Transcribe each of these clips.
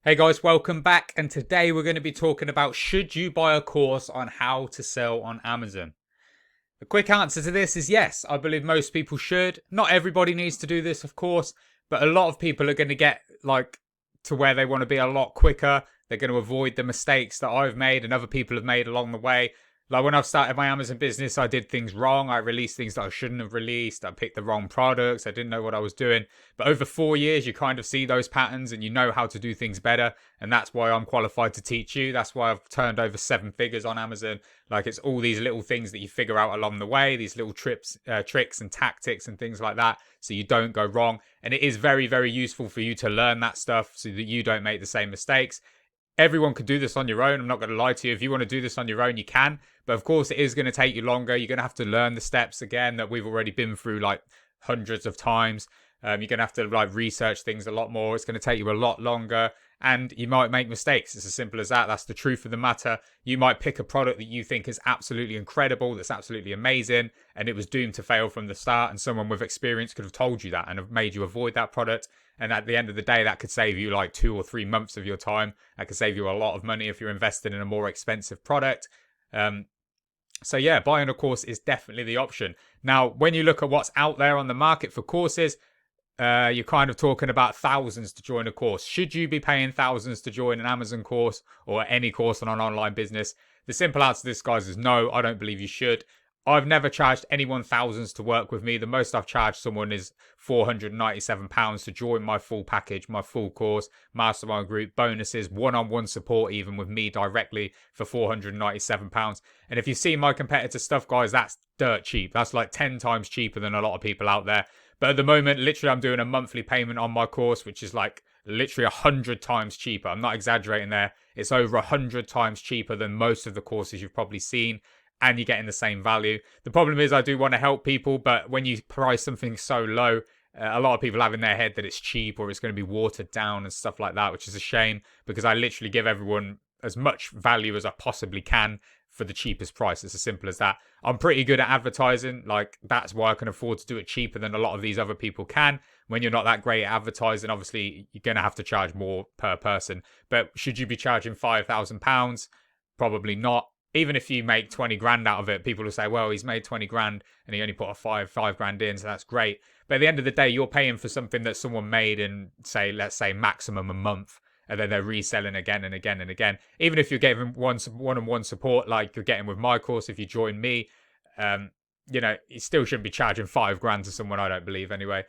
Hey guys, welcome back. And today we're going to be talking about should you buy a course on how to sell on Amazon? The quick answer to this is yes. I believe most people should. Not everybody needs to do this, of course, but a lot of people are going to get to where they want to be a lot quicker. They're going to avoid the mistakes that I've made and other people have made along the way. Like when I've started my Amazon business, I did things wrong. I released things that I shouldn't have released. I picked the wrong products. I didn't know what I was doing. But over 4 years, you kind of see those patterns and you know how to do things better. And that's why I'm qualified to teach you. That's why I've turned over 7 figures on Amazon. Like it's all these little things that you figure out along the way, these little tricks and tactics and things like that. So you don't go wrong. And it is very, very useful for you to learn that stuff so that you don't make the same mistakes. Everyone could do this on your own. I'm not going to lie to you. If you want to do this on your own, you can. But of course, it is going to take you longer. You're going to have to learn the steps again that we've already been through like hundreds of times. You're going to have to research things a lot more. It's going to take you a lot longer. And you might make mistakes. It's as simple as that. That's the truth of the matter. You might pick a product that you think is absolutely incredible, that's absolutely amazing, and it was doomed to fail from the start. And someone with experience could have told you that and have made you avoid that product. And at the end of the day, that could save you like 2 or 3 months of your time. That could save you a lot of money if you're invested in a more expensive product. So yeah, buying a course is definitely the option. Now, when you look at what's out there on the market for courses, you're kind of talking about thousands to join a course. Should you be paying thousands to join an Amazon course or any course on an online business? The simple answer to this, guys, is no, I don't believe you should. I've never charged anyone thousands to work with me. The most I've charged someone is £497 to join my full package, my full course, mastermind group, bonuses, one-on-one support even with me directly for £497. And if you see my competitor stuff, guys, that's dirt cheap. That's like 10 times cheaper than a lot of people out there. But at the moment, literally, I'm doing a monthly payment on my course, which is like literally 100 times cheaper. I'm not exaggerating there. It's over 100 times cheaper than most of the courses you've probably seen. And you're getting the same value. The problem is I do want to help people, but when you price something so low, a lot of people have in their head that it's cheap or it's going to be watered down and stuff like that, which is a shame because I literally give everyone as much value as I possibly can for the cheapest price. It's as simple as that. I'm pretty good at advertising. Like that's why I can afford to do it cheaper than a lot of these other people can. When you're not that great at advertising, obviously you're going to have to charge more per person. But should you be charging £5,000? Probably not. Even if you make 20 grand out of it, people will say, well, he's made 20 grand and he only put a five grand in, so that's great. But at the end of the day, you're paying for something that someone made in, let's say maximum a month, and then they're reselling again and again and again. Even if you're getting one-on-one support like you're getting with my course, if you join me, you still shouldn't be charging 5 grand to someone, I don't believe anyway.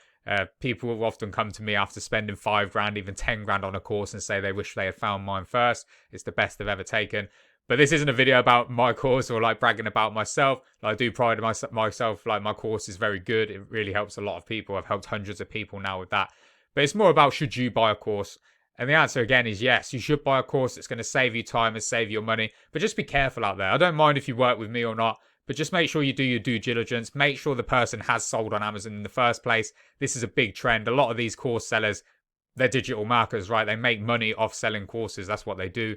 People will often come to me after spending 5 grand, even 10 grand on a course and say they wish they had found mine first. It's the best they've ever taken. But this isn't a video about my course or like bragging about myself. I do pride myself, like my course is very good. It really helps a lot of people. I've helped hundreds of people now with that. But it's more about should you buy a course? And the answer again is yes, you should buy a course. It's going to save you time and save your money. But just be careful out there. I don't mind if you work with me or not, but just make sure you do your due diligence. Make sure the person has sold on Amazon in the first place. This is a big trend. A lot of these course sellers, they're digital marketers, right? They make money off selling courses. That's what they do.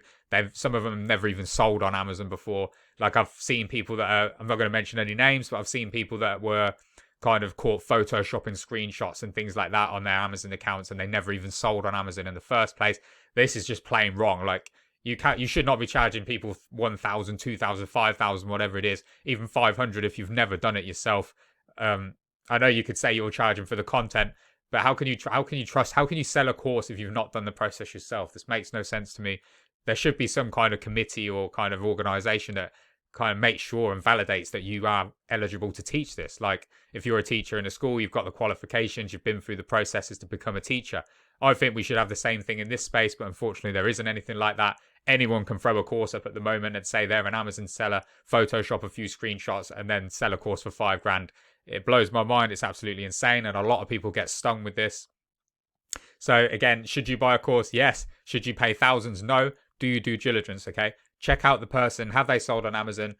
Some of them never even sold on Amazon before. Like I've seen people that are, I'm not going to mention any names, but I've seen people that were kind of caught photoshopping screenshots and things like that on their Amazon accounts, and they never even sold on Amazon in the first place. This is just plain wrong. Like you should not be charging people 1,000, 2,000, 5,000, whatever it is, even 500 if you've never done it yourself. I know you could say you're charging for the content, but how can you sell a course if you've not done the process yourself? This makes no sense to me. There should be some kind of committee or kind of organization that kind of makes sure and validates that you are eligible to teach this. Like if you're a teacher in a school, you've got the qualifications, you've been through the processes to become a teacher. I think we should have the same thing in this space, but unfortunately there isn't anything like that. Anyone can throw a course up at the moment and say they're an Amazon seller, Photoshop a few screenshots and then sell a course for 5 grand. It blows my mind. It's absolutely insane. And a lot of people get stung with this. So again, should you buy a course? Yes. Should you pay thousands? No. Do you due diligence? Okay. Check out the person. Have they sold on Amazon?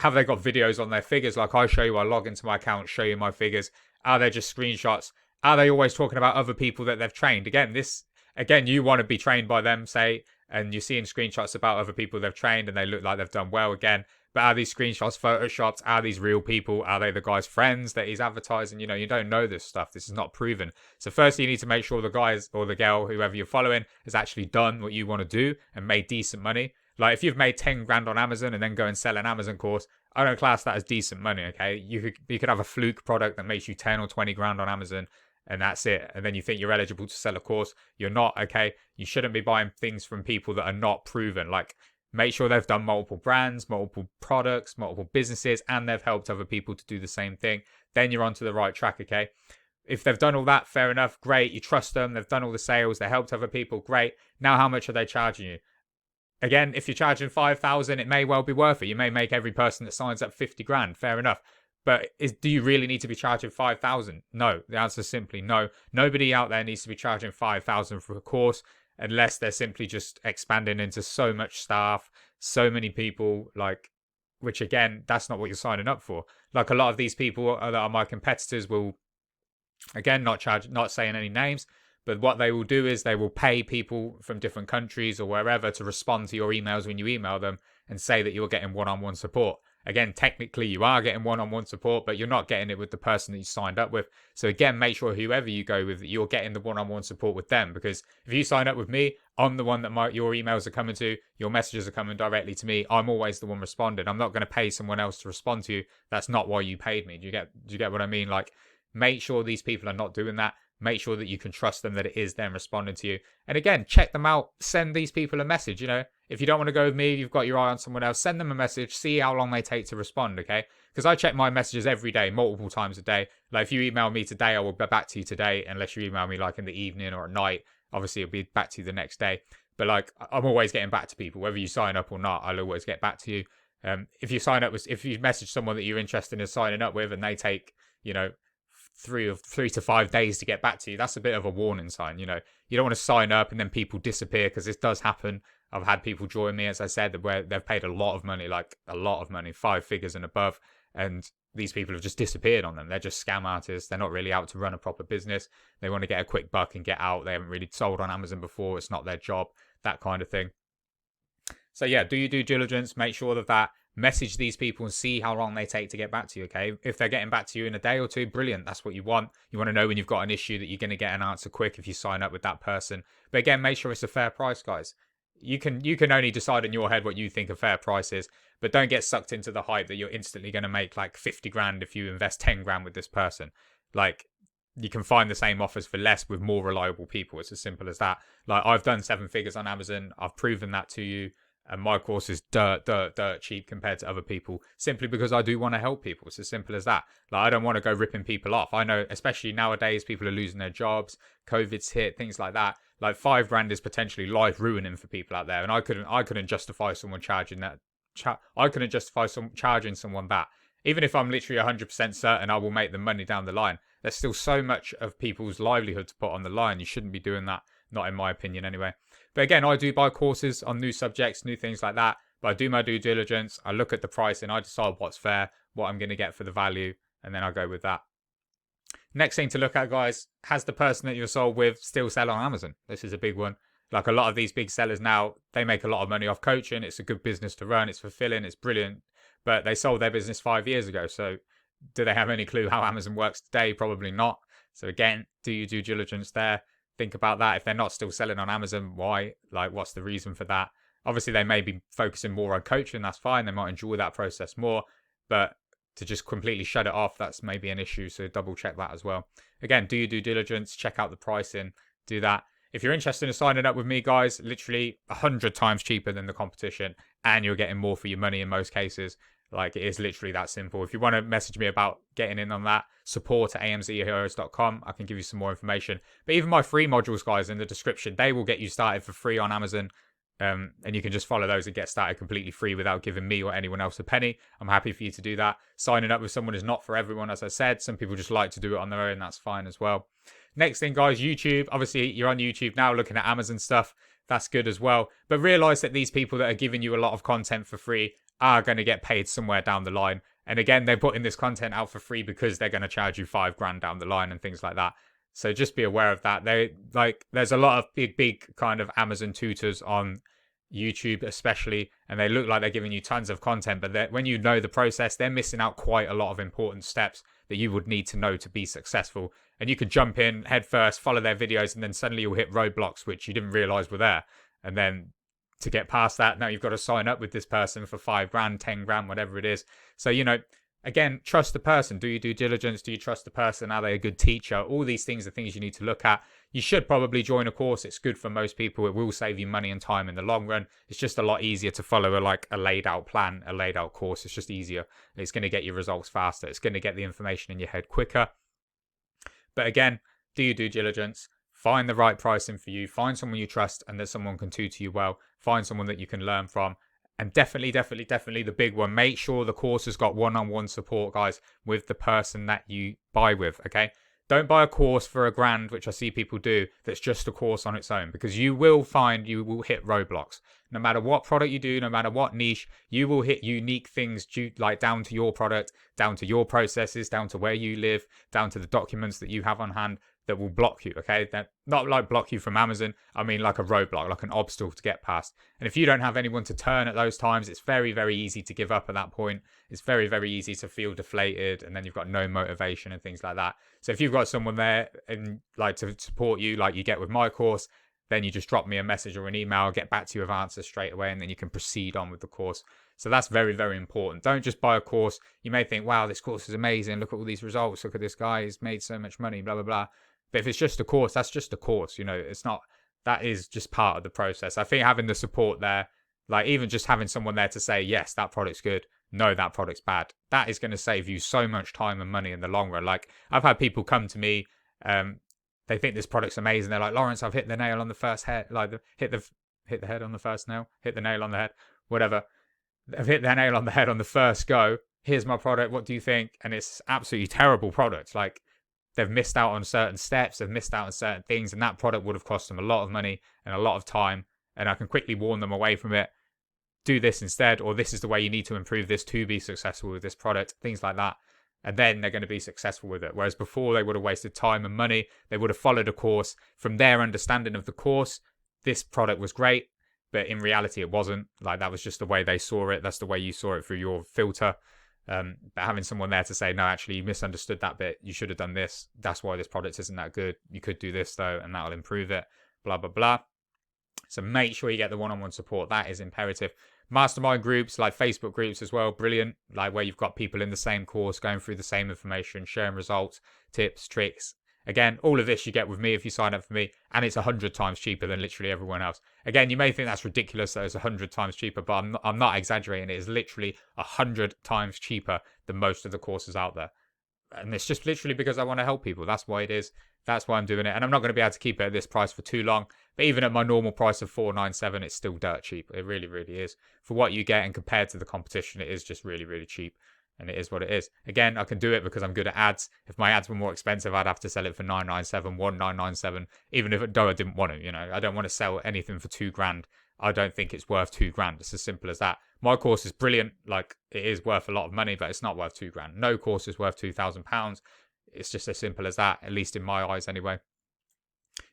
Have they got videos on their figures? Like I show you, I log into my account, show you my figures. Are they just screenshots? Are they always talking about other people that they've trained? Again, you want to be trained by them, say, and you're seeing screenshots about other people they've trained and they look like they've done well again. But are these screenshots photoshopped? Are these real people? Are they the guy's friends that he's advertising? You don't know this stuff. This is not proven. So firstly, you need to make sure the guys or the girl, whoever you're following, has actually done what you want to do and made decent money. Like if you've made 10 grand on Amazon and then go and sell an Amazon course, I don't class that as decent money, okay? You could have a fluke product that makes you 10 or 20 grand on Amazon and that's it. And then you think you're eligible to sell a course. You're not, okay? You shouldn't be buying things from people that are not proven. Like make sure they've done multiple brands, multiple products, multiple businesses, and they've helped other people to do the same thing. Then you're onto the right track, okay? If they've done all that, fair enough, great. You trust them. They've done all the sales. They helped other people, great. Now how much are they charging you? Again, if you're charging 5,000, it may well be worth it. You may make every person that signs up 50 grand, fair enough. But do you really need to be charging 5,000? No, the answer is simply no. Nobody out there needs to be charging 5,000 for a course unless they're simply just expanding into so much staff, so many people, like, which again, that's not what you're signing up for. Like a lot of these people that are my competitors will, again, not saying any names, but what they will do is they will pay people from different countries or wherever to respond to your emails when you email them and say that you're getting one-on-one support. Again, technically you are getting one-on-one support, but you're not getting it with the person that you signed up with. So again, make sure whoever you go with, you're getting the one-on-one support with them. Because if you sign up with me, I'm the one that your emails are coming to, your messages are coming directly to me. I'm always the one responding. I'm not going to pay someone else to respond to you. That's not why you paid me. Do you get what I mean? Like, make sure these people are not doing that. Make sure that you can trust them, that it is them responding to you. And again, check them out. Send these people a message. If you don't want to go with me, you've got your eye on someone else, send them a message, see how long they take to respond, okay? Because I check my messages every day, multiple times a day. Like if you email me today, I will be back to you today, unless you email me like in the evening or at night. Obviously, it'll be back to you the next day. But like, I'm always getting back to people, whether you sign up or not, I'll always get back to you. If you message someone that you're interested in signing up with and they take, 3 to 5 days to get back to you, that's a bit of a warning sign. You don't want to sign up and then people disappear, because this does happen. I've had people join me, as I said, where they've paid a lot of money, like a lot of money, 5 figures and above, and these people have just disappeared on them. They're just scam artists. They're not really out to run a proper business. They want to get a quick buck and get out. They haven't really sold on Amazon before. It's not their job, that kind of thing. So yeah, do your due diligence. Make sure that message these people and see how long they take to get back to you, okay? If they're getting back to you in a day or two, brilliant. That's what you want. You want to know when you've got an issue that you're going to get an answer quick if you sign up with that person. But again, make sure it's a fair price, guys. You can only decide in your head what you think a fair price is, but don't get sucked into the hype that you're instantly going to make like 50 grand if you invest 10 grand with this person. Like, you can find the same offers for less with more reliable people. It's as simple as that. Like, I've done 7 figures on Amazon. I've proven that to you. And my course is dirt cheap compared to other people, simply because I do want to help people. It's as simple as that. Like, I don't want to go ripping people off. I know, especially nowadays, people are losing their jobs. COVID's hit, things like that. Like 5 grand is potentially life ruining for people out there. And I couldn't justify someone charging that. I couldn't justify charging someone that. Even if I'm literally 100% certain I will make the money down the line, there's still so much of people's livelihood to put on the line. You shouldn't be doing that. Not in my opinion anyway. But again, I do buy courses on new subjects, new things like that. But I do my due diligence. I look at the price and I decide what's fair, what I'm going to get for the value. And then I go with that. Next thing to look at, guys, has the person that you're sold with still sell on Amazon? This is a big one. Like a lot of these big sellers now, they make a lot of money off coaching. It's a good business to run. It's fulfilling. It's brilliant. But they sold their business 5 years ago. So do they have any clue how Amazon works today? Probably not. So again, do your due diligence there. Think about that. If they're not still selling on Amazon, why? Like, what's the reason for that? Obviously, they may be focusing more on coaching. That's fine. They might enjoy that process more. But to just completely shut it off, that's maybe an issue. So double check that as well. Again, do your due diligence. Check out the pricing. Do that. If you're interested in signing up with me, guys, literally 100 times cheaper than the competition. And you're getting more for your money in most cases. Like, it is literally that simple. If you want to message me about getting in on that, support@amzheroes.com. I can give you some more information. But even my free modules, guys, in the description, they will get you started for free on Amazon. And you can just follow those and get started completely free without giving me or anyone else a penny. I'm happy for you to do that. Signing up with someone is not for everyone, as I said. Some people just like to do it on their own. That's fine as well. Next thing, guys, YouTube. Obviously, you're on YouTube now looking at Amazon stuff. That's good as well. But realize that these people that are giving you a lot of content for free are going to get paid somewhere down the line. And again, they're putting this content out for free because they're going to charge you 5 grand down the line and things like that. So just be aware of that. There's a lot of big kind of Amazon tutors on YouTube especially, and they look like they're giving you tons of content, but when you know the process, they're missing out quite a lot of important steps that you would need to know to be successful. And you could jump in head first, follow their videos, and then suddenly you'll hit roadblocks which you didn't realize were there. And then to get past that, now you've got to sign up with this person for 5 grand, 10 grand, whatever it is. So, again, trust the person. Do you due diligence? Do you trust the person? Are they a good teacher? All these things are things you need to look at. You should probably join a course. It's good for most people. It will save you money and time in the long run. It's just a lot easier to follow a laid out plan, a laid out course. It's just easier. It's going to get your results faster. It's going to get the information in your head quicker. But again, do your due diligence. Find the right pricing for you. Find someone you trust and that someone can tutor you well. Find someone that you can learn from. And definitely the big one. Make sure the course has got one-on-one support, guys, with the person that you buy with, okay? Don't buy a course for $1,000, which I see people do, that's just a course on its own, because you will find you will hit roadblocks. No matter what product you do, no matter what niche, you will hit unique things down to your product, down to your processes, down to where you live, down to the documents that you have on hand that will block you, okay? They're not like block you from Amazon. I mean like a roadblock, like an obstacle to get past. And if you don't have anyone to turn at those times, it's very, very easy to give up at that point. It's very, very easy to feel deflated, and then you've got no motivation and things like that. So if you've got someone there and to support you, like you get with my course, then you just drop me a message or an email, I'll get back to you with answers straight away, and then you can proceed on with the course. So that's very, very important. Don't just buy a course. You may think, wow, this course is amazing. Look at all these results. Look at this guy. He's made so much money, blah, blah, blah. But if it's just a course, that's just a course. It's not, that is just part of the process. I think having the support there, like even just having someone there to say, yes, that product's good. No, that product's bad. That is going to save you so much time and money in the long run. Like I've had people come to me, they think this product's amazing. They're like, Lawrence, I've hit the nail on the first head. Like hit the head on the first nail, hit the nail on the head, whatever. I've hit the nail on the head on the first go. Here's my product. What do you think? And it's absolutely terrible product. Like they've missed out on certain steps. They've missed out on certain things. And that product would have cost them a lot of money and a lot of time. And I can quickly warn them away from it. Do this instead, or this is the way you need to improve this to be successful with this product, things like that. And then they're going to be successful with it. Whereas before they would have wasted time and money. They would have followed a course. From their understanding of the course, this product was great, but in reality it wasn't. Like that was just the way they saw it. That's the way you saw it through your filter. But having someone there to say, no, actually you misunderstood that bit. You should have done this. That's why this product isn't that good. You could do this though, and that'll improve it. Blah, blah, blah. So make sure you get the one-on-one support. That is imperative. Mastermind groups, like Facebook groups as well, brilliant. Like where you've got people in the same course, going through the same information, sharing results, tips, tricks. Again, all of this you get with me if you sign up for me, and it's 100 times cheaper than literally everyone else. Again, you may think that's ridiculous that it's 100 times cheaper, but I'm not exaggerating. It is literally 100 times cheaper than most of the courses out there. And it's just literally because I want to help people. That's why it is. That's why I'm doing it. And I'm not going to be able to keep it at this price for too long. But even at my normal price of $497, it's still dirt cheap. It really, really is. For what you get and compared to the competition, it is just really, really cheap. And it is what it is. Again, I can do it because I'm good at ads. If my ads were more expensive, I'd have to sell it for $997, $1,997. Even though I didn't want to, I don't want to sell anything for $2,000. I don't think it's worth $2,000. It's as simple as that. My course is brilliant. Like it is worth a lot of money, but it's not worth $2,000. No course is worth £2,000. It's just as simple as that, at least in my eyes anyway.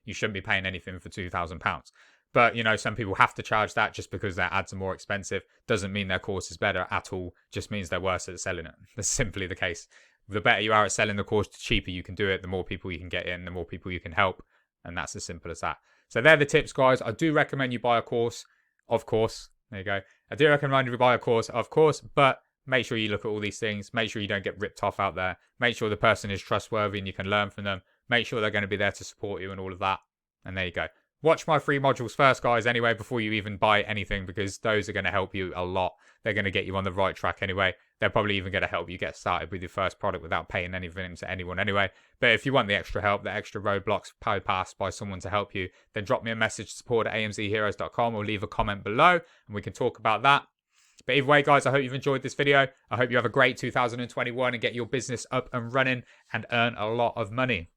You shouldn't be paying anything for £2,000. But, some people have to charge that just because their ads are more expensive. Doesn't mean their course is better at all. Just means they're worse at selling it. That's simply the case. The better you are at selling the course, the cheaper you can do it. The more people you can get in, the more people you can help. And that's as simple as that. So they're the tips, guys. I do recommend you buy a course, of course. There you go. I do recommend you buy a course, of course. But make sure you look at all these things. Make sure you don't get ripped off out there. Make sure the person is trustworthy and you can learn from them. Make sure they're going to be there to support you and all of that. And there you go. Watch my free modules first, guys, anyway, before you even buy anything, because those are going to help you a lot. They're going to get you on the right track anyway. They're probably even going to help you get started with your first product without paying anything to anyone anyway. But if you want the extra help, the extra roadblocks bypassed by someone to help you, then drop me a message, support@amzheroes.com, or leave a comment below and we can talk about that. But either way, guys, I hope you've enjoyed this video. I hope you have a great 2021 and get your business up and running and earn a lot of money.